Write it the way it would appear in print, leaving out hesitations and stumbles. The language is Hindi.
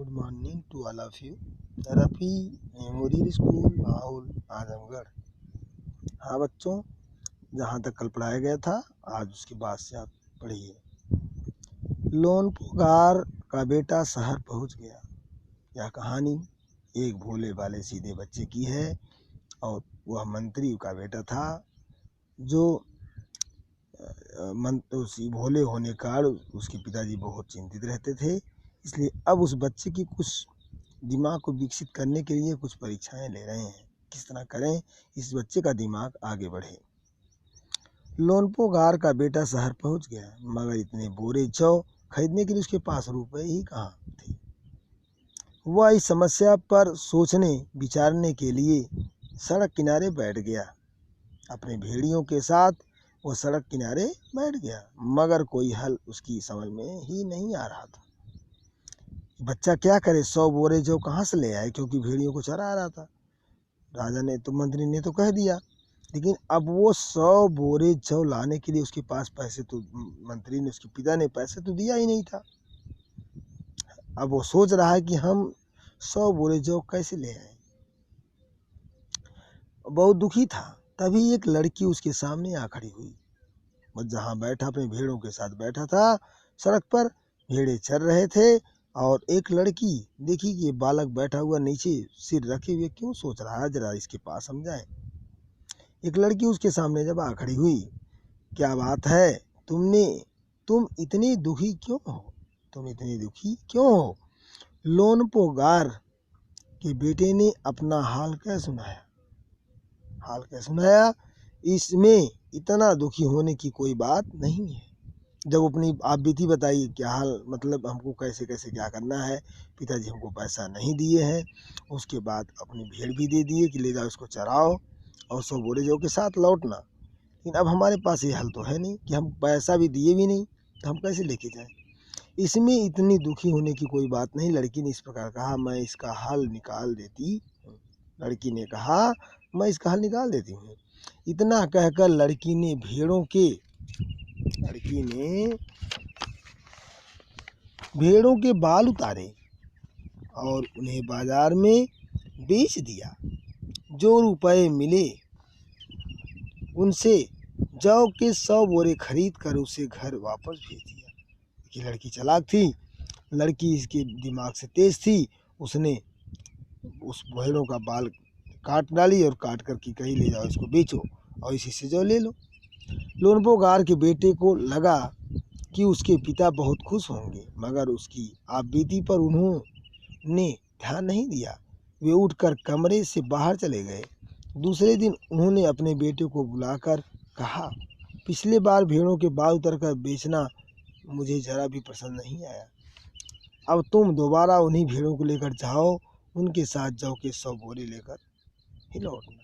Good morning to all of you. Rafi memorial school Mahul Azamgarh. हाँ बच्चों, जहाँ तक कल पढ़ाया गया था आज उसके बाद से आप पढ़िए। लोन पुकार का बेटा शहर पहुँच गया। यह कहानी एक भोले भाले सीधे बच्चे की है और वह मंत्री का बेटा था जो उसी भोले होने का उसके पिताजी बहुत चिंतित रहते थे। इसलिए अब उस बच्चे की कुछ दिमाग को विकसित करने के लिए कुछ परीक्षाएं ले रहे हैं। किस तरह करें इस बच्चे का दिमाग आगे बढ़े। लोनपो गार का बेटा शहर पहुंच गया, मगर इतने बोरे जौ खरीदने के लिए उसके पास रुपए ही कहाँ थे। वह इस समस्या पर सोचने विचारने के लिए सड़क किनारे बैठ गया। अपने भेड़ियों के साथ वो सड़क किनारे बैठ गया, मगर कोई हल उसकी समझ में ही नहीं आ रहा था। बच्चा क्या करे, 100 बोरे जौ कहाँ से ले आए, क्योंकि भेड़ियों को चरा रहा था। राजा ने तो मंत्री ने तो कह दिया, लेकिन अब वो 100 बोरे जौ लाने के लिए उसके पास पैसे तो मंत्री ने, उसके पिता ने पैसे तो दिया ही नहीं था। अब वो सोच रहा है कि हम 100 बोरे जौ कैसे ले आए। बहुत दुखी था। तभी एक लड़की उसके सामने आ खड़ी हुई। वह जहाँ बैठा अपने भेड़ों के साथ बैठा था, सड़क पर भेड़े चर रहे थे और एक लड़की देखी कि ये बालक बैठा हुआ नीचे सिर रखे हुए क्यों सोच रहा है, जरा इसके पास समझाएं। एक लड़की उसके सामने जब आ खड़ी हुई, क्या बात है, तुम इतनी दुखी क्यों हो, तुम इतनी दुखी क्यों हो। लोनपो गार के बेटे ने अपना हाल क्या सुनाया। इसमें इतना दुखी होने की कोई बात नहीं है। जब अपनी आप बीती बताइए, क्या हाल, मतलब हमको कैसे कैसे क्या करना है। पिताजी हमको पैसा नहीं दिए हैं, उसके बाद अपनी भेड़ भी दे दिए कि ले जाओ इसको चराओ और 100 बोरे जौ के साथ लौटना। लेकिन अब हमारे पास ये हल तो है नहीं कि हम पैसा भी दिए भी नहीं, तो हम कैसे लेके जाएं। इसमें इतनी दुखी होने की कोई बात नहीं। लड़की ने इस प्रकार कहा, मैं इसका हल निकाल देती हूँ। लड़की ने कहा, मैं इसका हल निकाल देती हूँ। इतना कहकर लड़की ने भेड़ों के बाल उतारे और उन्हें बाजार में बेच दिया। जो रुपए मिले उनसे जौ के 100 बोरे खरीद कर उसे घर वापस भेज दिया। कि लड़की चालाक थी, लड़की इसके दिमाग से तेज थी। उसने उस भेड़ों का बाल काट डाली और काट कर की कही, ले जाओ इसको बेचो और इसी से जौ ले लो। लोनपो गार के बेटे को लगा कि उसके पिता बहुत खुश होंगे, मगर उसकी आपबीती पर उन्होंने ध्यान नहीं दिया। वे उठकर कमरे से बाहर चले गए। दूसरे दिन उन्होंने अपने बेटे को बुलाकर कहा, पिछले बार भेड़ों के बाल उतरकर बेचना मुझे जरा भी पसंद नहीं आया। अब तुम दोबारा उन्हीं भेड़ों को लेकर जाओ, उनके साथ जौ के 100 बोरे लेकर ही लौटना।